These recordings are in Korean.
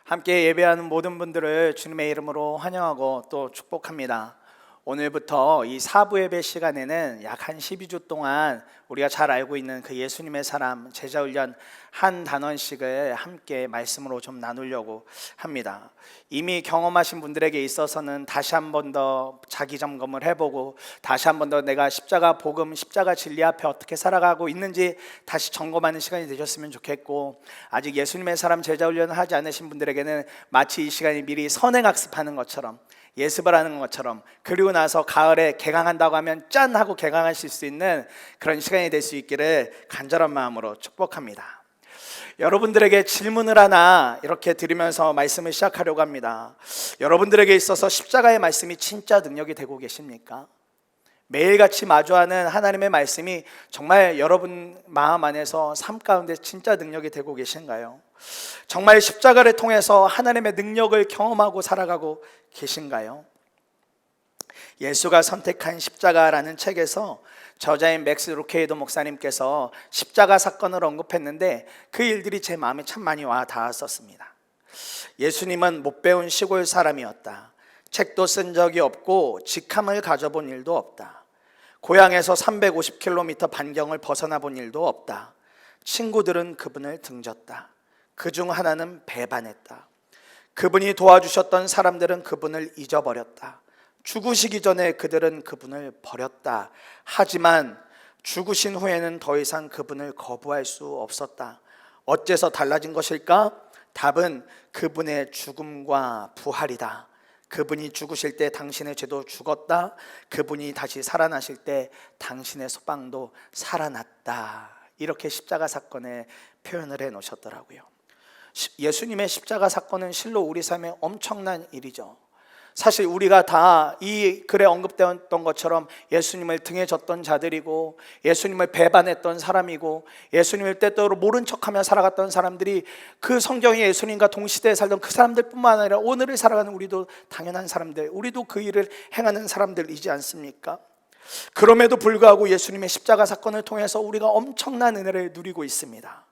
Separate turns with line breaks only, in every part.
함께 예배하는 모든 분들을 주님의 이름으로 환영하고 또 축복합니다. 오늘부터 이 사부 예배 시간에는 약 한 12주 동안 우리가 잘 알고 있는 그 예수님의 사람 제자훈련 한 단원씩을 함께 말씀으로 좀 나누려고 합니다. 이미 경험하신 분들에게 있어서는 다시 한 번 더 자기 점검을 해보고 다시 한 번 더 내가 십자가 복음, 십자가 진리 앞에 어떻게 살아가고 있는지 다시 점검하는 시간이 되셨으면 좋겠고, 아직 예수님의 사람 제자훈련을 하지 않으신 분들에게는 마치 이 시간이 미리 선행학습하는 것처럼, 예습을 하는 것처럼, 그리고 나서 가을에 개강한다고 하면 짠 하고 개강하실 수 있는 그런 시간이 될 수 있기를 간절한 마음으로 축복합니다. 여러분들에게 질문을 하나 이렇게 드리면서 말씀을 시작하려고 합니다. 여러분들에게 있어서 십자가의 말씀이 진짜 능력이 되고 계십니까? 매일같이 마주하는 하나님의 말씀이 정말 여러분 마음 안에서 삶 가운데 진짜 능력이 되고 계신가요? 정말 십자가를 통해서 하나님의 능력을 경험하고 살아가고 계신가요? 예수가 선택한 십자가라는 책에서 저자인 맥스 루케이도 목사님께서 십자가 사건을 언급했는데 그 일들이 제 마음에 참 많이 와 닿았었습니다. 예수님은 못 배운 시골 사람이었다. 책도 쓴 적이 없고 직함을 가져본 일도 없다. 고향에서 350km 반경을 벗어나 본 일도 없다. 친구들은 그분을 등졌다. 그중 하나는 배반했다. 그분이 도와주셨던 사람들은 그분을 잊어버렸다. 죽으시기 전에 그들은 그분을 버렸다. 하지만 죽으신 후에는 더 이상 그분을 거부할 수 없었다. 어째서 달라진 것일까? 답은 그분의 죽음과 부활이다. 그분이 죽으실 때 당신의 죄도 죽었다. 그분이 다시 살아나실 때 당신의 소망도 살아났다. 이렇게 십자가 사건에 표현을 해 놓으셨더라고요. 예수님의 십자가 사건은 실로 우리 삶에 엄청난 일이죠. 사실 우리가 다 이 글에 언급되었던 것처럼 예수님을 등에 졌던 자들이고, 예수님을 배반했던 사람이고, 예수님을 때때로 모른 척하며 살아갔던 사람들이 그 성경의 예수님과 동시대에 살던 그 사람들뿐만 아니라 오늘을 살아가는 우리도 당연한 사람들, 우리도 그 일을 행하는 사람들이지 않습니까? 그럼에도 불구하고 예수님의 십자가 사건을 통해서 우리가 엄청난 은혜를 누리고 있습니다.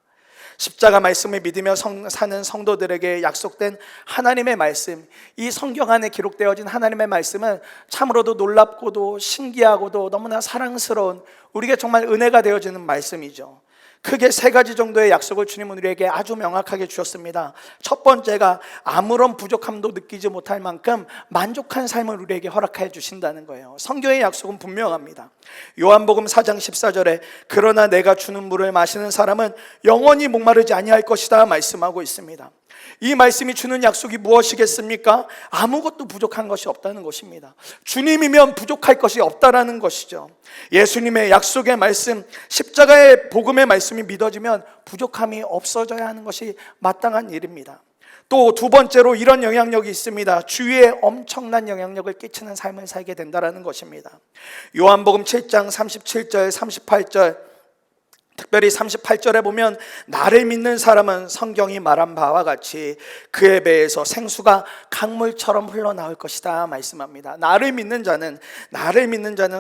십자가 말씀을 믿으며 사는 성도들에게 약속된 하나님의 말씀, 이 성경 안에 기록되어진 하나님의 말씀은 참으로도 놀랍고도 신기하고도 너무나 사랑스러운, 우리에게 정말 은혜가 되어지는 말씀이죠. 크게 세 가지 정도의 약속을 주님은 우리에게 아주 명확하게 주셨습니다. 첫 번째가 아무런 부족함도 느끼지 못할 만큼 만족한 삶을 우리에게 허락해 주신다는 거예요. 성경의 약속은 분명합니다. 요한복음 4장 14절에 그러나 내가 주는 물을 마시는 사람은 영원히 목마르지 아니할 것이다 말씀하고 있습니다. 이 말씀이 주는 약속이 무엇이겠습니까? 아무것도 부족한 것이 없다는 것입니다. 주님이면 부족할 것이 없다라는 것이죠. 예수님의 약속의 말씀, 십자가의 복음의 말씀이 믿어지면 부족함이 없어져야 하는 것이 마땅한 일입니다. 또 두 번째로 이런 영향력이 있습니다. 주위에 엄청난 영향력을 끼치는 삶을 살게 된다는 것입니다. 요한복음 7장 37절 38절, 특별히 38절에 보면 나를 믿는 사람은 성경이 말한 바와 같이 그의 배에서 생수가 강물처럼 흘러나올 것이다 말씀합니다. 나를 믿는 자는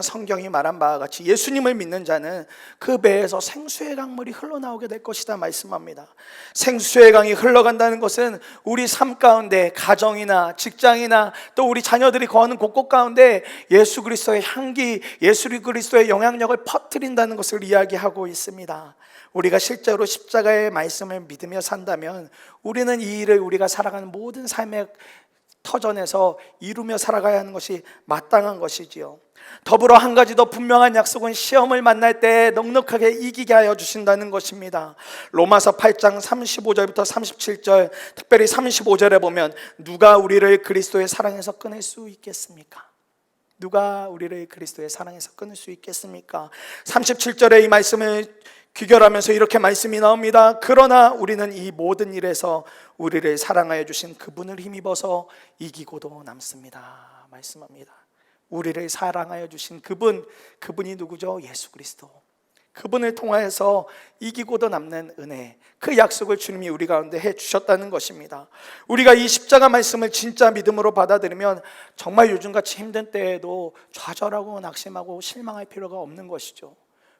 성경이 말한 바와 같이, 예수님을 믿는 자는 그 배에서 생수의 강물이 흘러나오게 될 것이다 말씀합니다. 생수의 강이 흘러간다는 것은 우리 삶 가운데, 가정이나 직장이나 또 우리 자녀들이 거하는 곳곳 가운데 예수 그리스도의 향기, 예수 그리스도의 영향력을 퍼뜨린다는 것을 이야기하고 있습니다. 우리가 실제로 십자가의 말씀을 믿으며 산다면 우리는 이 일을 우리가 살아가는 모든 삶의 터전에서 이루며 살아가야 하는 것이 마땅한 것이지요. 더불어 한 가지 더 분명한 약속은 시험을 만날 때 넉넉하게 이기게 하여 주신다는 것입니다. 로마서 8장 35절부터 37절, 특별히 35절에 보면 누가 우리를 그리스도의 사랑에서 끊을 수 있겠습니까? 누가 우리를 그리스도의 사랑에서 끊을 수 있겠습니까? 37절에 이 말씀을 귀결하면서 이렇게 말씀이 나옵니다. 그러나 우리는 이 모든 일에서 우리를 사랑하여 주신 그분을 힘입어서 이기고도 남습니다 말씀합니다. 우리를 사랑하여 주신 그분이 누구죠? 예수 그리스도. 그분을 통하여서 이기고도 남는 은혜, 그 약속을 주님이 우리 가운데 해주셨다는 것입니다. 우리가 이 십자가 말씀을 진짜 믿음으로 받아들이면 정말 요즘같이 힘든 때에도 좌절하고 낙심하고 실망할 필요가 없는 것이죠.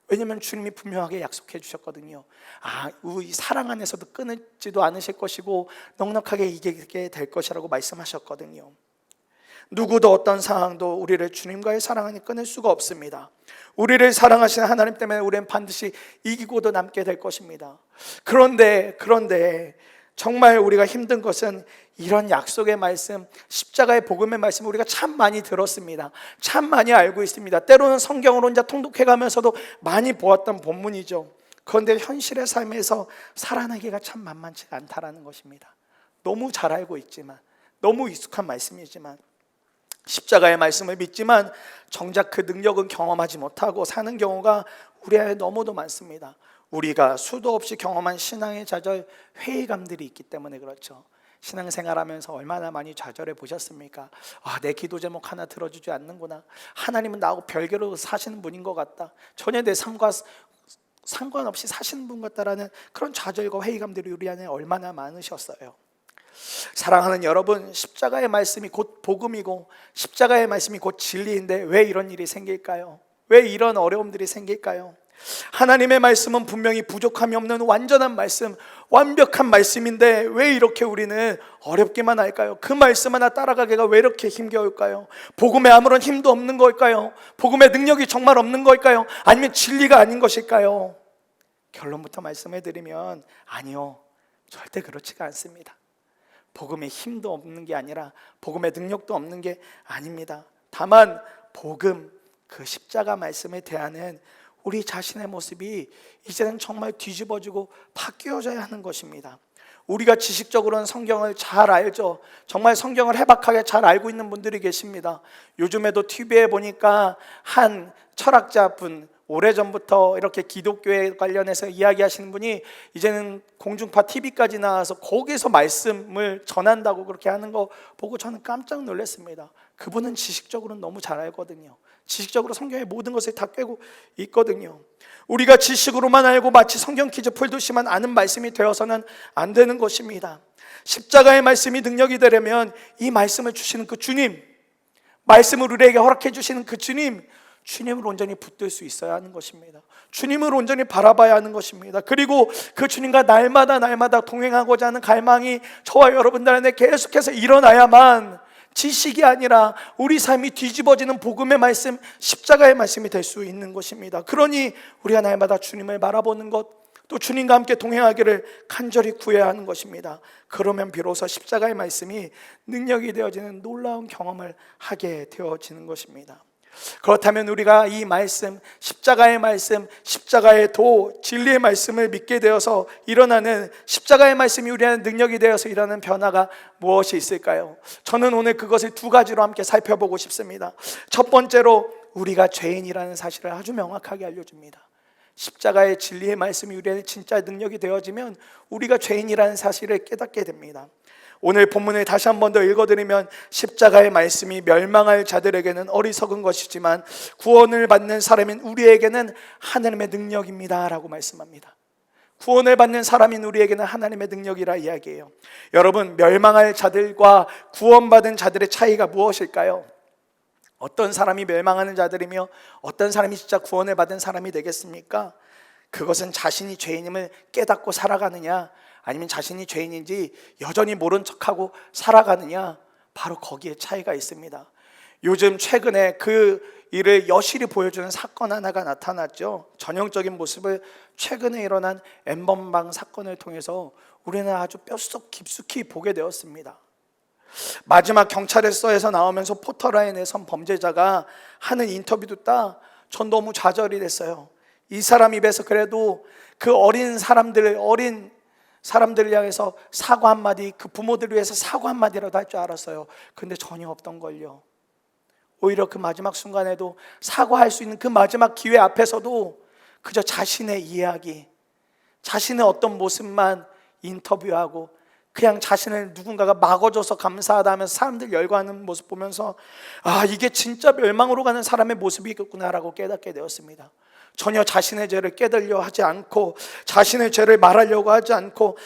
왜냐하면 주님이 분명하게 약속해 주셨거든요. 이 사랑 안에서도 끊지도 않으실 것이고 넉넉하게 이기게 될 것이라고 말씀하셨거든요. 누구도 어떤 상황도 우리를 주님과의 사랑 안에 끊을 수가 없습니다. 우리를 사랑하시는 하나님 때문에 우리는 반드시 이기고도 남게 될 것입니다. 그런데 정말 우리가 힘든 것은 이런 약속의 말씀, 십자가의 복음의 말씀 우리가 참 많이 들었습니다. 참 많이 알고 있습니다. 때로는 성경으로 혼자 통독해 가면서도 많이 보았던 본문이죠. 그런데 현실의 삶에서 살아내기가 참 만만치가 않다라는 것입니다. 너무 잘 알고 있지만, 너무 익숙한 말씀이지만, 십자가의 말씀을 믿지만 정작 그 능력은 경험하지 못하고 사는 경우가 우리 안에 너무도 많습니다. 우리가 수도 없이 경험한 신앙의 좌절, 회의감들이 있기 때문에 그렇죠. 신앙생활하면서 얼마나 많이 좌절해 보셨습니까? 내 기도 제목 하나 들어주지 않는구나. 하나님은 나하고 별개로 사시는 분인 것 같다. 전혀 내 삶과 상관없이 사시는 분 같다라는 그런 좌절과 회의감들이 우리 안에 얼마나 많으셨어요. 사랑하는 여러분, 십자가의 말씀이 곧 복음이고 십자가의 말씀이 곧 진리인데 왜 이런 일이 생길까요? 왜 이런 어려움들이 생길까요? 하나님의 말씀은 분명히 부족함이 없는 완전한 말씀, 완벽한 말씀인데 왜 이렇게 우리는 어렵게만 할까요? 그 말씀 하나 따라가기가 왜 이렇게 힘겨울까요? 복음에 아무런 힘도 없는 걸까요? 복음의 능력이 정말 없는 걸까요? 아니면 진리가 아닌 것일까요? 결론부터 말씀해 드리면 아니요, 절대 그렇지가 않습니다. 복음에 힘도 없는 게 아니라 복음의 능력도 없는 게 아닙니다. 다만 복음, 그 십자가 말씀에 대하는 우리 자신의 모습이 이제는 정말 뒤집어지고 바뀌어져야 하는 것입니다. 우리가 지식적으로는 성경을 잘 알죠. 정말 성경을 해박하게 잘 알고 있는 분들이 계십니다. 요즘에도 TV에 보니까 한 철학자분, 오래전부터 이렇게 기독교에 관련해서 이야기하시는 분이 이제는 공중파 TV까지 나와서 거기서 말씀을 전한다고 그렇게 하는 거 보고 저는 깜짝 놀랐습니다. 그분은 지식적으로는 너무 잘 알거든요. 지식적으로 성경의 모든 것을 다 꿰고 있거든요. 우리가 지식으로만 알고 마치 성경 퀴즈 풀듯이만 아는 말씀이 되어서는 안 되는 것입니다. 십자가의 말씀이 능력이 되려면 이 말씀을 주시는 그 주님, 말씀을 우리에게 허락해 주시는 그 주님을 온전히 붙들 수 있어야 하는 것입니다. 주님을 온전히 바라봐야 하는 것입니다. 그리고 그 주님과 날마다 동행하고자 하는 갈망이 저와 여러분들 안에 계속해서 일어나야만 지식이 아니라 우리 삶이 뒤집어지는 복음의 말씀, 십자가의 말씀이 될 수 있는 것입니다. 그러니 우리가 날마다 주님을 바라보는 것, 또 주님과 함께 동행하기를 간절히 구해야 하는 것입니다. 그러면 비로소 십자가의 말씀이 능력이 되어지는 놀라운 경험을 하게 되어지는 것입니다. 그렇다면 우리가 이 말씀, 십자가의 말씀, 십자가의 도, 진리의 말씀을 믿게 되어서 일어나는 십자가의 말씀이 우리 안에 능력이 되어서 일어나는 변화가 무엇이 있을까요? 저는 오늘 그것을 두 가지로 함께 살펴보고 싶습니다. 첫 번째로 우리가 죄인이라는 사실을 아주 명확하게 알려줍니다. 십자가의 진리의 말씀이 우리 안에 진짜 능력이 되어지면 우리가 죄인이라는 사실을 깨닫게 됩니다. 오늘 본문을 다시 한 번 더 읽어드리면 십자가의 말씀이 멸망할 자들에게는 어리석은 것이지만 구원을 받는 사람인 우리에게는 하나님의 능력입니다 라고 말씀합니다. 구원을 받는 사람인 우리에게는 하나님의 능력이라 이야기해요. 여러분, 멸망할 자들과 구원받은 자들의 차이가 무엇일까요? 어떤 사람이 멸망하는 자들이며 어떤 사람이 진짜 구원을 받은 사람이 되겠습니까? 그것은 자신이 죄인임을 깨닫고 살아가느냐, 아니면 자신이 죄인인지 여전히 모른 척하고 살아가느냐, 바로 거기에 차이가 있습니다. 요즘 최근에 그 일을 여실히 보여주는 사건 하나가 나타났죠. 전형적인 모습을 최근에 일어난 N번방 사건을 통해서 우리는 아주 뼛속 깊숙이 보게 되었습니다. 마지막 경찰서에서 나오면서 포털라인에 선 범죄자가 하는 인터뷰도 전 너무 좌절이 됐어요. 이 사람 입에서 그래도 그 어린 사람들을 향해서 사과 한마디, 그 부모들을 위해서 사과 한마디라도 할 줄 알았어요. 근데 전혀 없던걸요. 오히려 그 마지막 순간에도 사과할 수 있는 그 마지막 기회 앞에서도 그저 자신의 이야기, 자신의 어떤 모습만 인터뷰하고 그냥 자신을 누군가가 막아줘서 감사하다 하면서 사람들 열광하는 모습 보면서 이게 진짜 멸망으로 가는 사람의 모습이겠구나라고 깨닫게 되었습니다. 전혀 자신의 죄를 깨달려 하지 않고 자신의 죄를 말하려고 하지 않고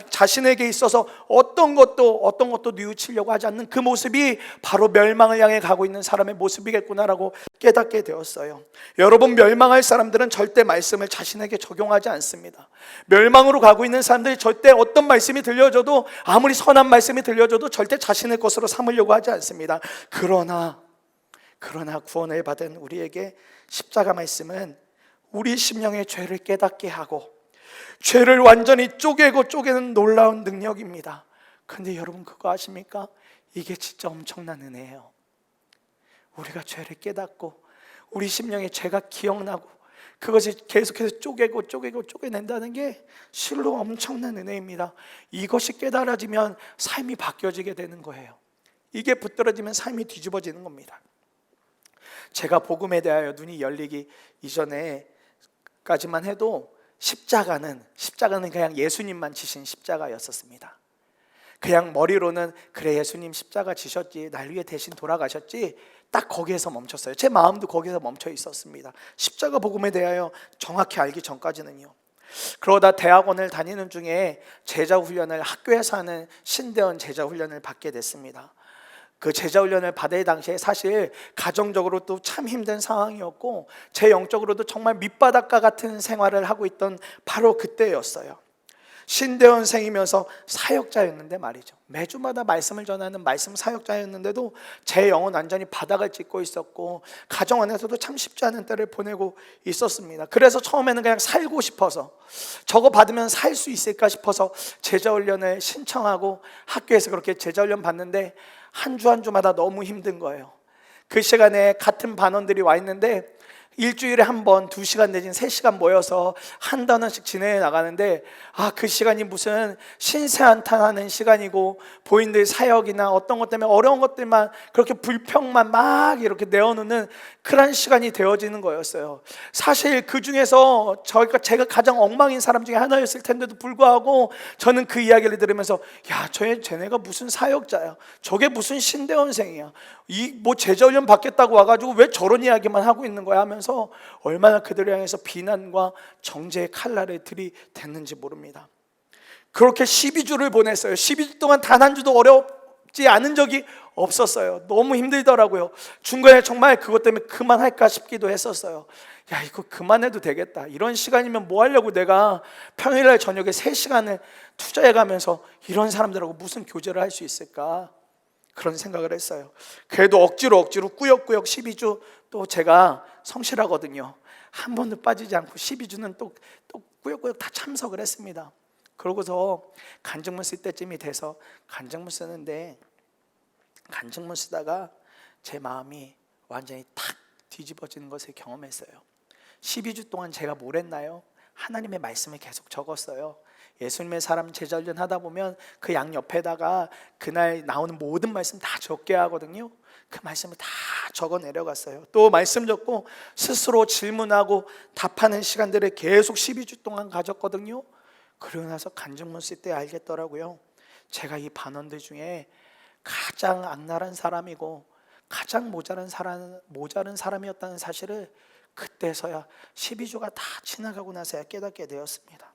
자신에게 있어서 어떤 것도 뉘우치려고 하지 않는 그 모습이 바로 멸망을 향해 가고 있는 사람의 모습이겠구나라고 깨닫게 되었어요. 여러분, 멸망할 사람들은 절대 말씀을 자신에게 적용하지 않습니다. 멸망으로 가고 있는 사람들이 절대 어떤 말씀이 들려줘도, 아무리 선한 말씀이 들려줘도 절대 자신의 것으로 삼으려고 하지 않습니다. 그러나 구원을 받은 우리에게 십자가 말씀은 우리 심령의 죄를 깨닫게 하고 죄를 완전히 쪼개는 놀라운 능력입니다. 근데 여러분, 그거 아십니까? 이게 진짜 엄청난 은혜예요. 우리가 죄를 깨닫고 우리 심령의 죄가 기억나고 그것이 계속해서 쪼개낸다는 게 실로 엄청난 은혜입니다. 이것이 깨달아지면 삶이 바뀌어지게 되는 거예요. 이게 붙들어지면 삶이 뒤집어지는 겁니다. 제가 복음에 대하여 눈이 열리기 이전에까지만 해도 십자가는 그냥 예수님만 지신 십자가였었습니다. 그냥 머리로는 그래, 예수님 십자가 지셨지, 날 위해 대신 돌아가셨지, 딱 거기에서 멈췄어요. 제 마음도 거기서 멈춰 있었습니다. 십자가 복음에 대하여 정확히 알기 전까지는요. 그러다 대학원을 다니는 중에 제자훈련을, 학교에서 하는 신대원 제자훈련을 받게 됐습니다. 그 제자훈련을 받을 당시에 사실 가정적으로도 참 힘든 상황이었고 제 영적으로도 정말 밑바닥과 같은 생활을 하고 있던 바로 그때였어요. 신대원생이면서 사역자였는데 말이죠. 매주마다 말씀을 전하는 말씀 사역자였는데도 제 영은 완전히 바닥을 짚고 있었고 가정 안에서도 참 쉽지 않은 때를 보내고 있었습니다. 그래서 처음에는 그냥 살고 싶어서, 저거 받으면 살 수 있을까 싶어서 제자훈련을 신청하고 학교에서 그렇게 제자훈련 받는데 한 주 한 주마다 너무 힘든 거예요. 그 시간에 같은 반원들이 와 있는데 일주일에 한 번 2시간 내지는 3시간 모여서 한 단원씩 진행해 나가는데, 그 시간이 무슨 신세한탄하는 시간이고 보인들 사역이나 어떤 것 때문에 어려운 것들만 그렇게 불평만 막 이렇게 내어놓는 그런 시간이 되어지는 거였어요. 사실 그 중에서 제가 가장 엉망인 사람 중에 하나였을 텐데도 불구하고 저는 그 이야기를 들으면서 쟤네가 무슨 사역자야, 저게 무슨 신대원생이야, 뭐 제자훈련 받겠다고 와가지고 왜 저런 이야기만 하고 있는 거야 하면서 얼마나 그들을 향해서 비난과 정죄의 칼날을 들이댔는지 모릅니다. 그렇게 12주를 보냈어요. 12주 동안 단 한 주도 어렵지 않은 적이 없었어요. 너무 힘들더라고요. 중간에 정말 그것 때문에 그만할까 싶기도 했었어요. 이거 그만해도 되겠다, 이런 시간이면 뭐 하려고 내가 평일날 저녁에 3시간을 투자해가면서 이런 사람들하고 무슨 교제를 할 수 있을까, 그런 생각을 했어요. 그래도 억지로 꾸역꾸역 12주, 또 제가 성실하거든요. 한 번도 빠지지 않고 12주는 또 꾸역꾸역 다 참석을 했습니다. 그러고서 간증문 쓸 때쯤이 돼서 간증문 쓰는데, 간증문 쓰다가 제 마음이 완전히 탁 뒤집어지는 것을 경험했어요. 12주 동안 제가 뭘 했나요? 하나님의 말씀을 계속 적었어요. 예수님의 사람 제자훈련 하다 보면 그 양 옆에다가 그날 나오는 모든 말씀 다 적게 하거든요. 그 말씀을 다 적어 내려갔어요. 또 말씀 적고 스스로 질문하고 답하는 시간들을 계속 12주 동안 가졌거든요. 그러고 나서 간증문 쓸 때 알겠더라고요. 제가 이 반원들 중에 가장 악랄한 사람이고 가장 모자른 사람이었다는 사실을 그때서야 12주가 다 지나가고 나서야 깨닫게 되었습니다.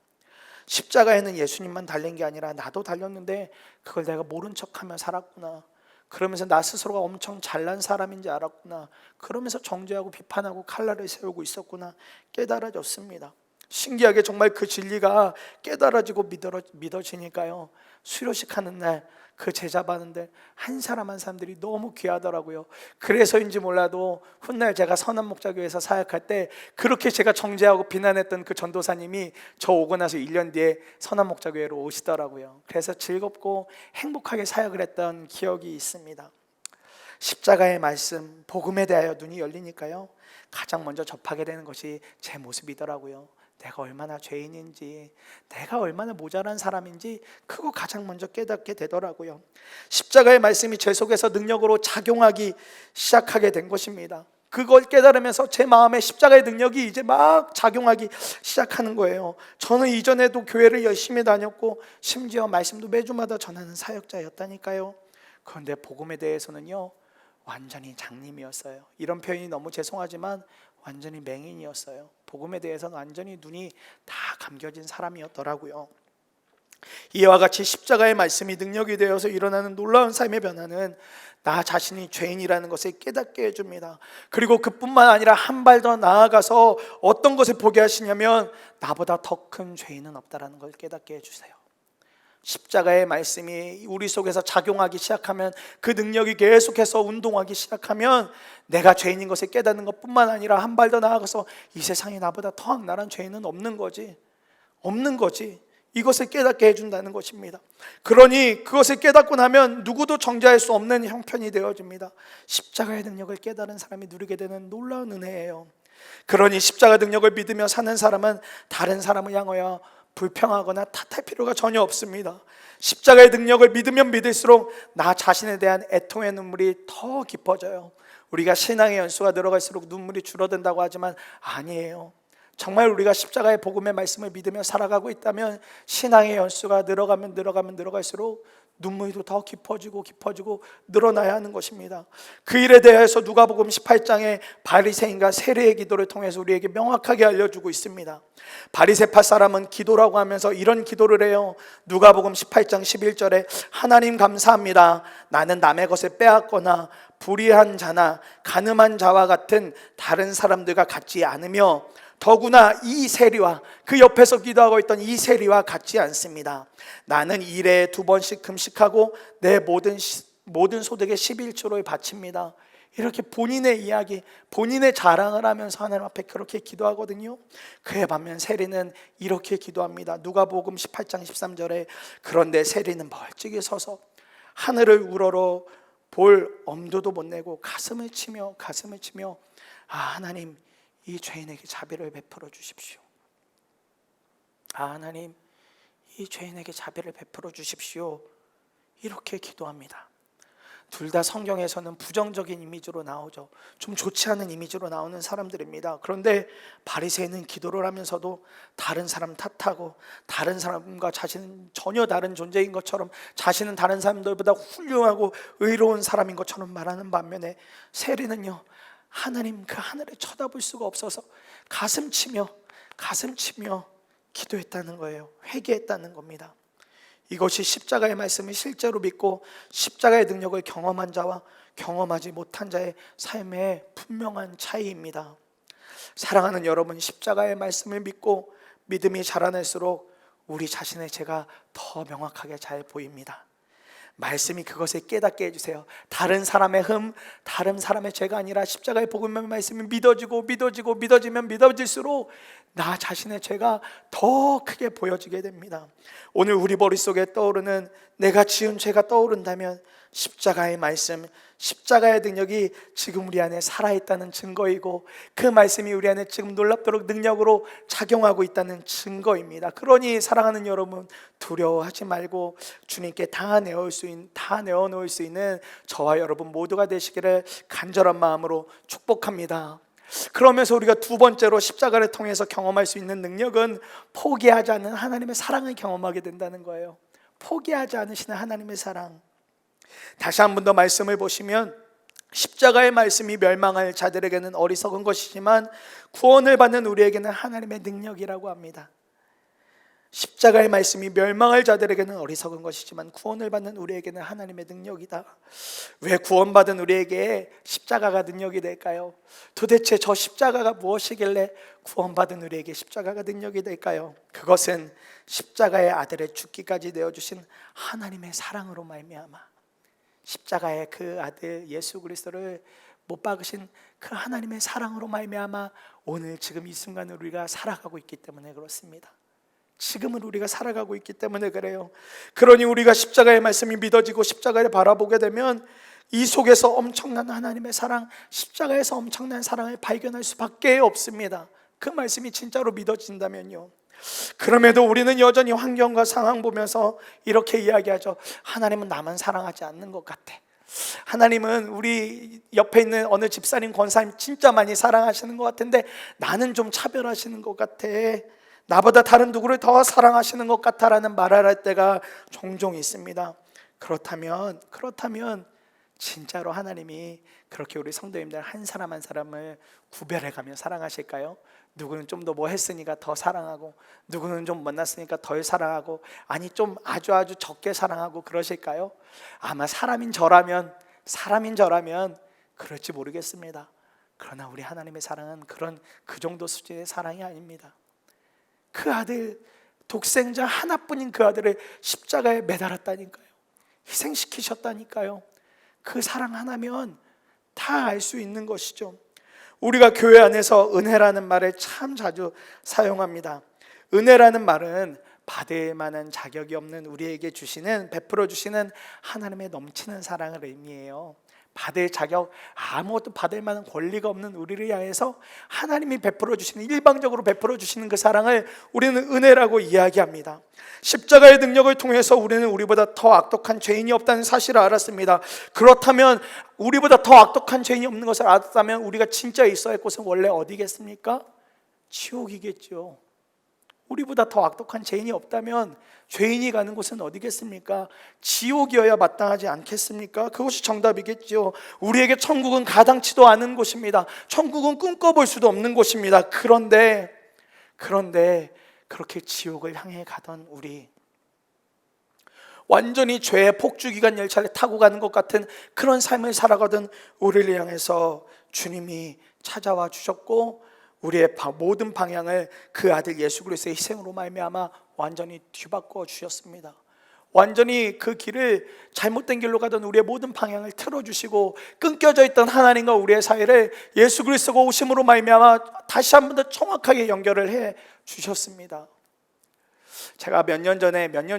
십자가에는 예수님만 달린 게 아니라 나도 달렸는데 그걸 내가 모른 척하며 살았구나, 그러면서 나 스스로가 엄청 잘난 사람인지 알았구나, 그러면서 정죄하고 비판하고 칼날을 세우고 있었구나 깨달아졌습니다. 신기하게 정말 그 진리가 깨달아지고 믿어지니까요, 수료식 하는 날 그 제자 받는데 한 사람 한 사람들이 너무 귀하더라고요. 그래서인지 몰라도 훗날 제가 선한 목자교회에서 사역할 때 그렇게 제가 정죄하고 비난했던 그 전도사님이 저 오고 나서 1년 뒤에 선한 목자교회로 오시더라고요. 그래서 즐겁고 행복하게 사역을 했던 기억이 있습니다. 십자가의 말씀, 복음에 대하여 눈이 열리니까요, 가장 먼저 접하게 되는 것이 제 모습이더라고요. 내가 얼마나 죄인인지, 내가 얼마나 모자란 사람인지 그거 가장 먼저 깨닫게 되더라고요. 십자가의 말씀이 제 속에서 능력으로 작용하기 시작하게 된 것입니다. 그걸 깨달으면서 제 마음에 십자가의 능력이 이제 막 작용하기 시작하는 거예요. 저는 이전에도 교회를 열심히 다녔고 심지어 말씀도 매주마다 전하는 사역자였다니까요. 그런데 복음에 대해서는요, 완전히 장님이었어요. 이런 표현이 너무 죄송하지만 완전히 맹인이었어요. 복음에 대해서는 완전히 눈이 다 감겨진 사람이었더라고요. 이와 같이 십자가의 말씀이 능력이 되어서 일어나는 놀라운 삶의 변화는 나 자신이 죄인이라는 것을 깨닫게 해줍니다. 그리고 그뿐만 아니라 한 발 더 나아가서 어떤 것을 보게 하시냐면 나보다 더 큰 죄인은 없다라는 걸 깨닫게 해주세요. 십자가의 말씀이 우리 속에서 작용하기 시작하면, 그 능력이 계속해서 운동하기 시작하면 내가 죄인인 것을 깨닫는 것뿐만 아니라 한 발 더 나아가서 이 세상에 나보다 더 악랄한 죄인은 없는 거지, 이것을 깨닫게 해준다는 것입니다. 그러니 그것을 깨닫고 나면 누구도 정죄할 수 없는 형편이 되어집니다. 십자가의 능력을 깨달은 사람이 누리게 되는 놀라운 은혜예요. 그러니 십자가 능력을 믿으며 사는 사람은 다른 사람을 향하여 불평하거나 탓할 필요가 전혀 없습니다. 십자가의 능력을 믿으면 믿을수록 나 자신에 대한 애통의 눈물이 더 깊어져요. 우리가 신앙의 연수가 늘어갈수록 눈물이 줄어든다고 하지만 아니에요. 정말 우리가 십자가의 복음의 말씀을 믿으며 살아가고 있다면 신앙의 연수가 늘어갈수록 눈물도 더 깊어지고 늘어나야 하는 것입니다. 그 일에 대해서 누가복음 18장에 바리새인과 세리의 기도를 통해서 우리에게 명확하게 알려주고 있습니다. 바리새파 사람은 기도라고 하면서 이런 기도를 해요. 누가복음 18장 11절에 하나님 감사합니다. 나는 남의 것을 빼앗거나 불의한 자나 간음한 자와 같은 다른 사람들과 같지 않으며 더구나 이 세리와, 그 옆에서 기도하고 있던 이 세리와 같지 않습니다. 나는 일에 2번씩 금식하고 내 모든 소득의 11조를 바칩니다. 이렇게 본인의 이야기, 본인의 자랑을 하면서 하나님 앞에 그렇게 기도하거든요. 그에 반면 세리는 이렇게 기도합니다. 누가복음 18장 13절에 그런데 세리는 멀찍이 서서 하늘을 우러러 볼 엄두도 못 내고 가슴을 치며 하나님, 이 죄인에게 자비를 베풀어 주십시오. 하나님, 이 죄인에게 자비를 베풀어 주십시오. 이렇게 기도합니다. 둘 다 성경에서는 부정적인 이미지로 나오죠. 좀 좋지 않은 이미지로 나오는 사람들입니다. 그런데 바리새인은 기도를 하면서도 다른 사람 탓하고 다른 사람과 자신은 전혀 다른 존재인 것처럼, 자신은 다른 사람들보다 훌륭하고 의로운 사람인 것처럼 말하는 반면에 세리는요, 하나님 그 하늘을 쳐다볼 수가 없어서 가슴 치며 기도했다는 거예요. 회개했다는 겁니다. 이것이 십자가의 말씀을 실제로 믿고 십자가의 능력을 경험한 자와 경험하지 못한 자의 삶의 분명한 차이입니다. 사랑하는 여러분, 십자가의 말씀을 믿고 믿음이 자라날수록 우리 자신의 죄가 더 명확하게 잘 보입니다. 말씀이 그것을 깨닫게 해주세요. 다른 사람의 다른 사람의 죄가 아니라 십자가의 복음의 말씀이 믿어지면 믿어질수록 나 자신의 죄가 더 크게 보여지게 됩니다. 오늘 우리 머릿속에 떠오르는 내가 지은 죄가 떠오른다면 십자가의 말씀, 십자가의 능력이 지금 우리 안에 살아있다는 증거이고, 그 말씀이 우리 안에 지금 놀랍도록 능력으로 작용하고 있다는 증거입니다. 그러니 사랑하는 여러분, 두려워하지 말고 주님께 다 내어놓을 수 있는 저와 여러분 모두가 되시기를 간절한 마음으로 축복합니다. 그러면서 우리가 두 번째로 십자가를 통해서 경험할 수 있는 능력은 포기하지 않는 하나님의 사랑을 경험하게 된다는 거예요. 포기하지 않으시는 하나님의 사랑. 다시 한 번 더 말씀을 보시면 십자가의 말씀이 멸망할 자들에게는 어리석은 것이지만 구원을 받는 우리에게는 하나님의 능력이라고 합니다. 십자가의 말씀이 멸망할 자들에게는 어리석은 것이지만 구원을 받는 우리에게는 하나님의 능력이다. 왜 구원받은 우리에게 십자가가 능력이 될까요? 도대체 저 십자가가 무엇이길래 구원받은 우리에게 십자가가 능력이 될까요? 그것은 십자가의 아들의 죽기까지 내어주신 하나님의 사랑으로 말미암아, 십자가의 그 아들 예수 그리스도를 못 박으신 그 하나님의 사랑으로 말미암아 오늘 지금 이 순간을 우리가 살아가고 있기 때문에 그렇습니다. 지금은 우리가 살아가고 있기 때문에 그래요. 그러니 우리가 십자가의 말씀이 믿어지고 십자가를 바라보게 되면 이 속에서 엄청난 하나님의 사랑, 십자가에서 엄청난 사랑을 발견할 수밖에 없습니다. 그 말씀이 진짜로 믿어진다면요. 그럼에도 우리는 여전히 환경과 상황 보면서 이렇게 이야기하죠. 하나님은 나만 사랑하지 않는 것 같아. 하나님은 우리 옆에 있는 어느 집사님, 권사님 진짜 많이 사랑하시는 것 같은데 나는 좀 차별하시는 것 같아. 나보다 다른 누구를 더 사랑하시는 것 같아라는 말을 할 때가 종종 있습니다. 그렇다면 진짜로 하나님이 그렇게 우리 성도님들 한 사람 한 사람을 구별해가며 사랑하실까요? 누구는 좀 더 뭐 했으니까 더 사랑하고, 누구는 좀 만났으니까 덜 사랑하고, 아니 좀 아주 적게 사랑하고 그러실까요? 아마 사람인 저라면 그럴지 모르겠습니다. 그러나 우리 하나님의 사랑은 그 정도 수준의 사랑이 아닙니다. 그 아들, 독생자 하나뿐인 그 아들을 십자가에 매달았다니까요. 희생시키셨다니까요. 그 사랑 하나면 다 알 수 있는 것이죠. 우리가 교회 안에서 은혜라는 말을 참 자주 사용합니다. 은혜라는 말은 받을 만한 자격이 없는 우리에게 베풀어 주시는 하나님의 넘치는 사랑을 의미해요. 받을 자격, 아무것도 받을 만한 권리가 없는 우리를 향해서 하나님이 일방적으로 베풀어 주시는 그 사랑을 우리는 은혜라고 이야기합니다. 십자가의 능력을 통해서 우리는 우리보다 더 악독한 죄인이 없다는 사실을 알았습니다. 그렇다면 우리보다 더 악독한 죄인이 없는 것을 알았다면 우리가 진짜 있어야 할 곳은 원래 어디겠습니까? 지옥이겠죠. 우리보다 더 악독한 죄인이 없다면 죄인이 가는 곳은 어디겠습니까? 지옥이어야 마땅하지 않겠습니까? 그것이 정답이겠죠. 우리에게 천국은 가당치도 않은 곳입니다. 천국은 꿈꿔볼 수도 없는 곳입니다. 그런데 그렇게 지옥을 향해 가던 우리, 완전히 죄의 폭주기관 열차를 타고 가는 것 같은 그런 삶을 살아가던 우리를 향해서 주님이 찾아와 주셨고, 우리의 모든 방향을 그 아들 예수 그리스도의 희생으로 말미암아 완전히 뒤바꿔 주셨습니다. 완전히 그 길을, 잘못된 길로 가던 우리의 모든 방향을 틀어주시고, 끊겨져 있던 하나님과 우리의 사이를 예수 그리스도가 오심으로 말미암아 다시 한 번 더 정확하게 연결을 해 주셨습니다. 제가 몇 년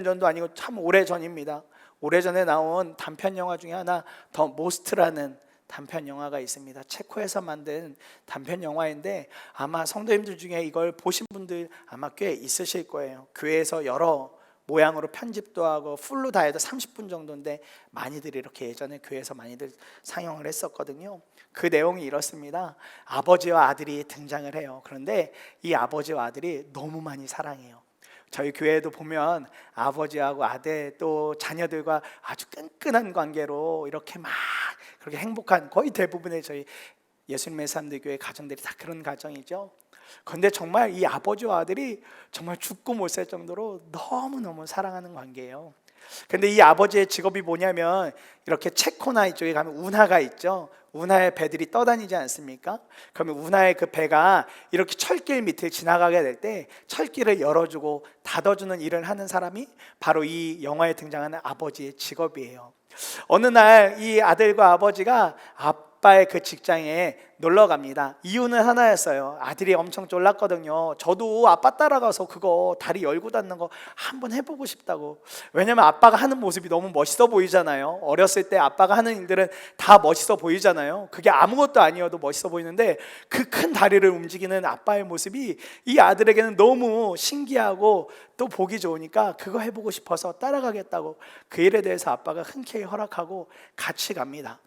전도 아니고 참 오래전입니다. 오래전에 나온 단편 영화 중에 하나, 더 모스트라는 단편 영화가 있습니다. 체코에서 만든 단편 영화인데 아마 성도님들 중에 이걸 보신 분들 아마 꽤 있으실 거예요. 교회에서 여러 모양으로 편집도 하고 풀로 다 해도 30분 정도인데 많이들 이렇게 예전에 교회에서 많이들 상영을 했었거든요. 그 내용이 이렇습니다. 아버지와 아들이 등장을 해요. 그런데 이 아버지와 아들이 너무 많이 사랑해요. 저희 교회에도 보면 아버지하고 아들 또 자녀들과 아주 끈끈한 관계로 이렇게 막 그렇게 행복한, 거의 대부분의 저희 예수님의 사람들 교회 가정들이 다 그런 가정이죠. 그런데 정말 이 아버지와 아들이 정말 죽고 못 살 정도로 너무너무 사랑하는 관계예요. 근데 이 아버지의 직업이 뭐냐면, 이렇게 체코나 이쪽에 가면 운하가 있죠. 운하의 배들이 떠다니지 않습니까? 그러면 운하의 그 배가 이렇게 철길 밑을 지나가게 될 때 철길을 열어주고 닫아주는 일을 하는 사람이 바로 이 영화에 등장하는 아버지의 직업이에요. 어느 날 이 아들과 아버지가 아빠의 그 직장에 놀러 갑니다. 이유는 하나였어요. 아들이 엄청 졸랐거든요. 저도 아빠 따라가서 그거 다리 열고 닫는 거 한번 해보고 싶다고. 왜냐면 아빠가 하는 모습이 너무 멋있어 보이잖아요. 어렸을 때 아빠가 하는 일들은 다 멋있어 보이잖아요. 그게 아무것도 아니어도 멋있어 보이는데 그 큰 다리를 움직이는 아빠의 모습이 이 아들에게는 너무 신기하고 또 보기 좋으니까 그거 해보고 싶어서 따라가겠다고 그 일에 대해서 아빠가 흔쾌히 허락하고 같이 갑니다.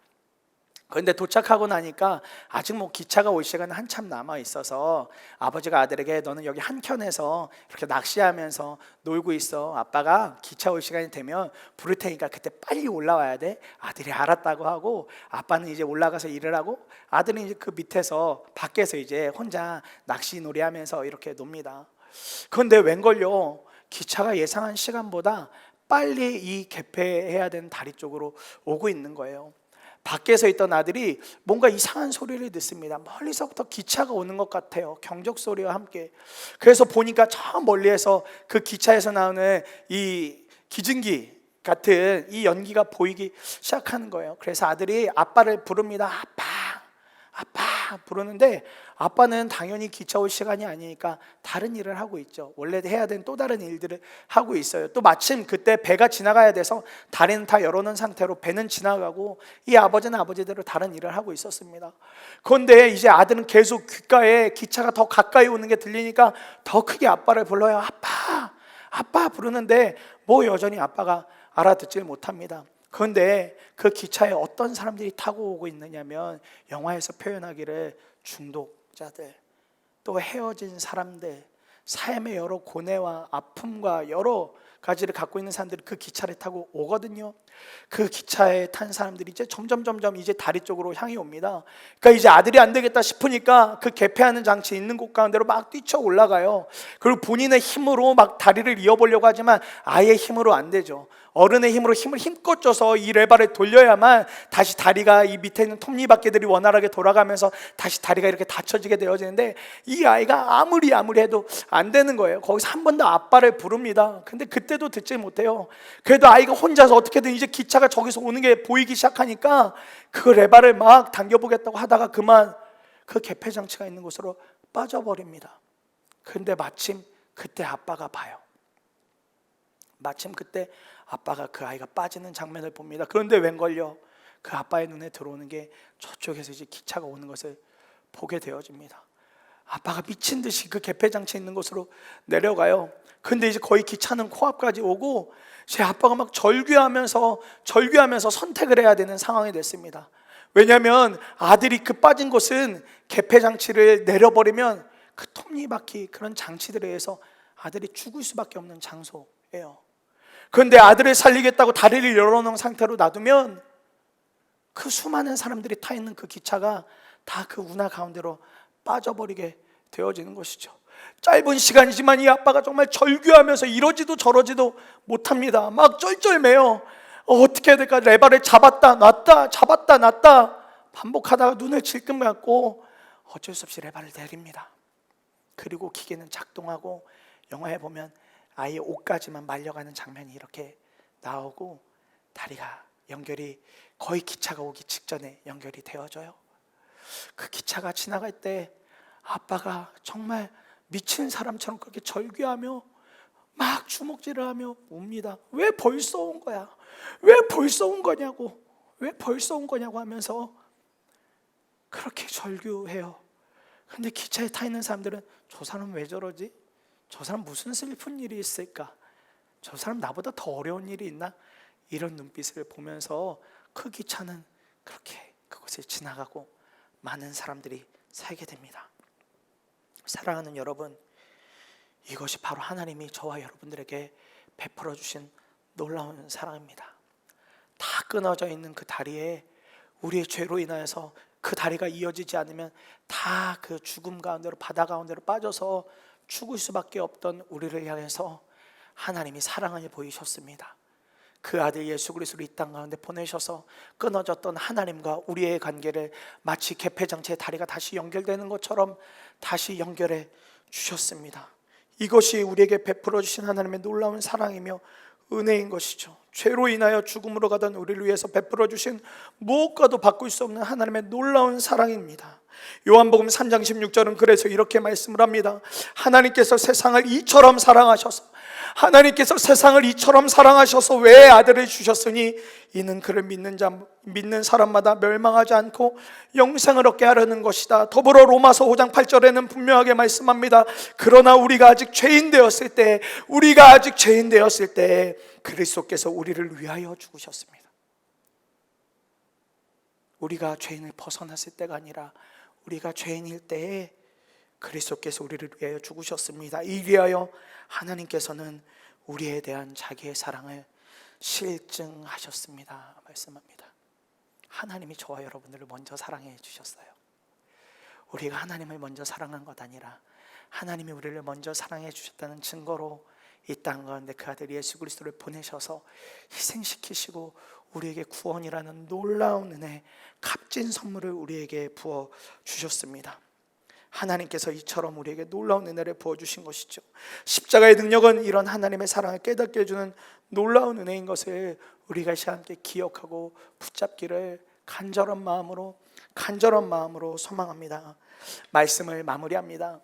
그런데 도착하고 나니까 아직 기차가 올 시간은 한참 남아 있어서 아버지가 아들에게 너는 여기 한켠에서 이렇게 낚시하면서 놀고 있어. 아빠가 기차 올 시간이 되면 부를 테니까 그때 빨리 올라와야 돼. 아들이 알았다고 하고, 아빠는 이제 올라가서 일을 하고, 아들은 이제 그 밑에서 밖에서 이제 혼자 낚시 놀이하면서 이렇게 놉니다. 그런데 웬걸요, 기차가 예상한 시간보다 빨리 이 개폐해야 되는 다리 쪽으로 오고 있는 거예요. 밖에서 있던 아들이 뭔가 이상한 소리를 듣습니다. 멀리서부터 기차가 오는 것 같아요. 경적 소리와 함께. 그래서 보니까 저 멀리에서 그 기차에서 나오는 이 기증기 같은 이 연기가 보이기 시작하는 거예요. 그래서 아들이 아빠를 부릅니다. 아빠 부르는데 아빠는 당연히 기차 올 시간이 아니니까 다른 일을 하고 있죠. 원래 해야 되는 또 다른 일들을 하고 있어요. 또 마침 그때 배가 지나가야 돼서 다리는 다 열어놓은 상태로 배는 지나가고, 이 아버지는 아버지대로 다른 일을 하고 있었습니다. 그런데 이제 아들은 계속 귓가에 기차가 더 가까이 오는 게 들리니까 더 크게 아빠를 불러요. 아빠 부르는데 여전히 아빠가 알아듣질 못합니다. 그런데 그 기차에 어떤 사람들이 타고 오고 있느냐면, 영화에서 표현하기를 중독자들, 또 헤어진 사람들, 삶의 여러 고뇌와 아픔과 여러 가지를 갖고 있는 사람들이 그 기차를 타고 오거든요. 그 기차에 탄 사람들이 이제 점점 이제 다리 쪽으로 향해 옵니다. 그러니까 이제 아들이 안 되겠다 싶으니까 그 개폐하는 장치 있는 곳 가운데로 막 뛰쳐 올라가요. 그리고 본인의 힘으로 막 다리를 이어보려고 하지만 아예 힘으로 안 되죠. 어른의 힘으로 힘을 힘껏 줘서 이 레바를 돌려야만 다시 다리가 이 밑에 있는 톱니바퀴들이 원활하게 돌아가면서 다시 다리가 이렇게 닫혀지게 되어지는데, 이 아이가 아무리 해도 안 되는 거예요. 거기서 한 번 더 아빠를 부릅니다. 근데 그때도 듣지 못해요. 그래도 아이가 혼자서 어떻게든 이제 기차가 저기서 오는 게 보이기 시작하니까 그 레바를 막 당겨보겠다고 하다가 그만 그 개폐장치가 있는 곳으로 빠져버립니다. 근데 마침 그때 아빠가 봐요. 마침 그때 아빠가 그 아이가 빠지는 장면을 봅니다. 그런데 웬걸요, 그 아빠의 눈에 들어오는 게 저쪽에서 이제 기차가 오는 것을 보게 되어집니다. 아빠가 미친 듯이 그 개폐장치 있는 곳으로 내려가요. 근데 이제 거의 기차는 코앞까지 오고 제 아빠가 막 절규하면서 선택을 해야 되는 상황이 됐습니다. 왜냐하면 아들이 그 빠진 곳은 개폐장치를 내려버리면 그 톱니바퀴 그런 장치들에 의해서 아들이 죽을 수밖에 없는 장소예요. 그런데 아들을 살리겠다고 다리를 열어놓은 상태로 놔두면 그 수많은 사람들이 타 있는 그 기차가 다 그 운하 가운데로 빠져버리게 되어지는 것이죠. 짧은 시간이지만 이 아빠가 정말 절규하면서 이러지도 저러지도 못합니다. 막 쩔쩔매요. 어떻게 해야 될까? 레바를 잡았다 놨다 잡았다 놨다 반복하다가 눈을 질끔 감고 어쩔 수 없이 레바를 내립니다. 그리고 기계는 작동하고 영화에 보면 아이의 옷까지만 말려가는 장면이 이렇게 나오고 다리가 연결이 거의 기차가 오기 직전에 연결이 되어져요. 그 기차가 지나갈 때 아빠가 정말 미친 사람처럼 그렇게 절규하며 막 주먹질을 하며 웁니다. 왜 벌써 온 거야? 왜 벌써 온 거냐고? 왜 벌써 온 거냐고 하면서 그렇게 절규해요. 근데 기차에 타 있는 사람들은 저 사람 왜 저러지? 저 사람 무슨 슬픈 일이 있을까? 저 사람 나보다 더 어려운 일이 있나? 이런 눈빛을 보면서 그 기차는 그렇게 그곳을 지나가고 많은 사람들이 살게 됩니다. 사랑하는 여러분, 이것이 바로 하나님이 저와 여러분들에게 베풀어 주신 놀라운 사랑입니다. 다 끊어져 있는 그 다리에 우리의 죄로 인하여서 그 다리가 이어지지 않으면 다 그 죽음 가운데로 바다 가운데로 빠져서 죽을 수밖에 없던 우리를 향해서 하나님이 사랑을 보이셨습니다. 그 아들 예수 그리스도를 이 땅 가운데 보내셔서 끊어졌던 하나님과 우리의 관계를 마치 개폐장치의 다리가 다시 연결되는 것처럼 다시 연결해 주셨습니다. 이것이 우리에게 베풀어 주신 하나님의 놀라운 사랑이며 은혜인 것이죠. 죄로 인하여 죽음으로 가던 우리를 위해서 베풀어 주신 무엇과도 바꿀 수 없는 하나님의 놀라운 사랑입니다. 요한복음 3장 16절은 그래서 이렇게 말씀을 합니다. 하나님께서 세상을 이처럼 사랑하셔서 왜 아들을 주셨으니 이는 그를 믿는 사람마다 멸망하지 않고 영생을 얻게 하려는 것이다. 더불어 로마서 5장 8절에는 분명하게 말씀합니다. 그러나 우리가 아직 죄인 되었을 때 그리스도께서 우리를 위하여 죽으셨습니다. 우리가 죄인을 벗어났을 때가 아니라 우리가 죄인일 때에 그리스도께서 우리를 위하여 죽으셨습니다. 이리하여 하나님께서는 우리에 대한 자기의 사랑을 실증하셨습니다 말씀합니다. 하나님이 저와 여러분들을 먼저 사랑해 주셨어요. 우리가 하나님을 먼저 사랑한 것 아니라 하나님이 우리를 먼저 사랑해 주셨다는 증거로 이 땅 가운데 그 아들 예수 그리스도를 보내셔서 희생시키시고 우리에게 구원이라는 놀라운 은혜, 값진 선물을 우리에게 부어 주셨습니다. 하나님께서 이처럼 우리에게 놀라운 은혜를 부어주신 것이죠. 십자가의 능력은 이런 하나님의 사랑을 깨닫게 해주는 놀라운 은혜인 것을 우리가 함께 기억하고 붙잡기를 간절한 마음으로 소망합니다. 말씀을 마무리합니다.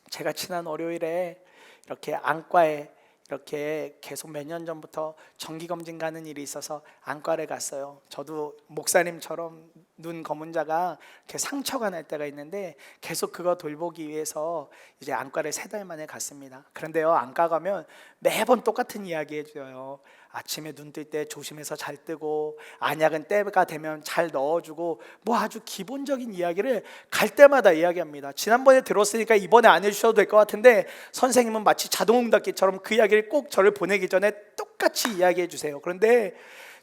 제가 지난 월요일에 이렇게 안과에 이렇게 계속 몇 년 전부터 정기검진 가는 일이 있어서 안과를 갔어요. 저도 목사님처럼 눈 검은 자가 이렇게 상처가 날 때가 있는데 계속 그거 돌보기 위해서 이제 안과를 3달 만에 갔습니다. 그런데요, 안과 가면 매번 똑같은 이야기 해줘요. 아침에 눈 뜰 때 조심해서 잘 뜨고, 안약은 때가 되면 잘 넣어주고, 뭐 아주 기본적인 이야기를 갈 때마다 이야기합니다. 지난번에 들었으니까 이번에 안 해주셔도 될 것 같은데 선생님은 마치 자동응답기처럼 그 이야기를 꼭 저를 보내기 전에 똑같이 이야기해 주세요. 그런데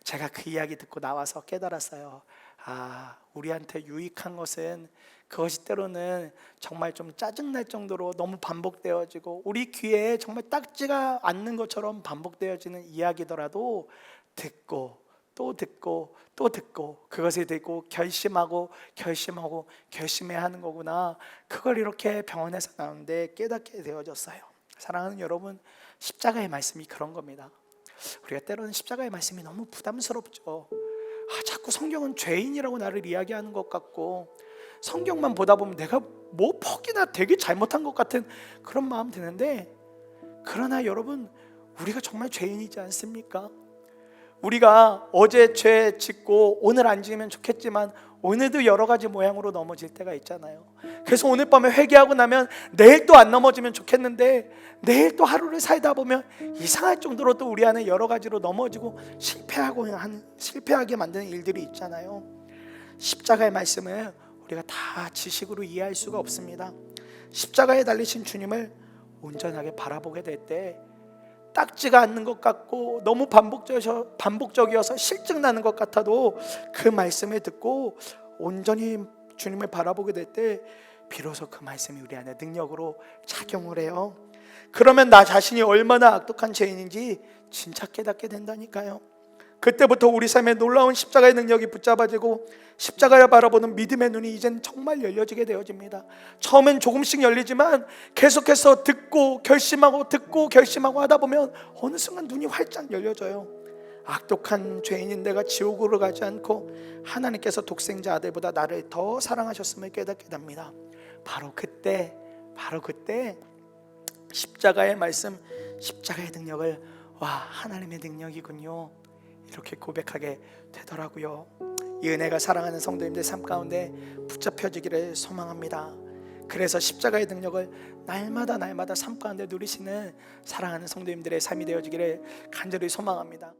제가 그 이야기 듣고 나와서 깨달았어요. 우리한테 유익한 것은 그것이 때로는 정말 좀 짜증날 정도로 너무 반복되어지고 우리 귀에 정말 딱지가 않는 것처럼 반복되어지는 이야기더라도 듣고 또 듣고 또 듣고 그것을 듣고 결심해야 하는 거구나. 그걸 이렇게 병원에서 나오는데 깨닫게 되어졌어요. 사랑하는 여러분, 십자가의 말씀이 그런 겁니다. 우리가 때로는 십자가의 말씀이 너무 부담스럽죠. 자꾸 성경은 죄인이라고 나를 이야기하는 것 같고 성경만 보다 보면 내가 뭐 퍽이나 되게 잘못한 것 같은 그런 마음 드는데, 그러나 여러분, 우리가 정말 죄인이지 않습니까? 우리가 어제 죄 짓고 오늘 안 지으면 좋겠지만 오늘도 여러 가지 모양으로 넘어질 때가 있잖아요. 그래서 오늘 밤에 회개하고 나면 내일 또 안 넘어지면 좋겠는데 내일 또 하루를 살다 보면 이상할 정도로 또 우리 안에 여러 가지로 넘어지고 실패하게 만드는 일들이 있잖아요. 십자가의 말씀을 우리가 다 지식으로 이해할 수가 없습니다. 십자가에 달리신 주님을 온전하게 바라보게 될 때 딱지가 않는 것 같고 너무 반복적이어서 실증나는 것 같아도 그 말씀을 듣고 온전히 주님을 바라보게 될 때 비로소 그 말씀이 우리 안에 능력으로 작용을 해요. 그러면 나 자신이 얼마나 악독한 죄인인지 진짜 깨닫게 된다니까요. 그때부터 우리 삶에 놀라운 십자가의 능력이 붙잡아지고 십자가를 바라보는 믿음의 눈이 이젠 정말 열려지게 되어집니다. 처음엔 조금씩 열리지만 계속해서 듣고 결심하고 하다 보면 어느 순간 눈이 활짝 열려져요. 악독한 죄인인 내가 지옥으로 가지 않고 하나님께서 독생자 아들보다 나를 더 사랑하셨음을 깨닫게 됩니다. 바로 그때 십자가의 말씀, 십자가의 능력을 하나님의 능력이군요, 이렇게 고백하게 되더라고요. 이 은혜가 사랑하는 성도님들 삶 가운데 붙잡혀지기를 소망합니다. 그래서 십자가의 능력을 날마다 삶 가운데 누리시는 사랑하는 성도님들의 삶이 되어지기를 간절히 소망합니다.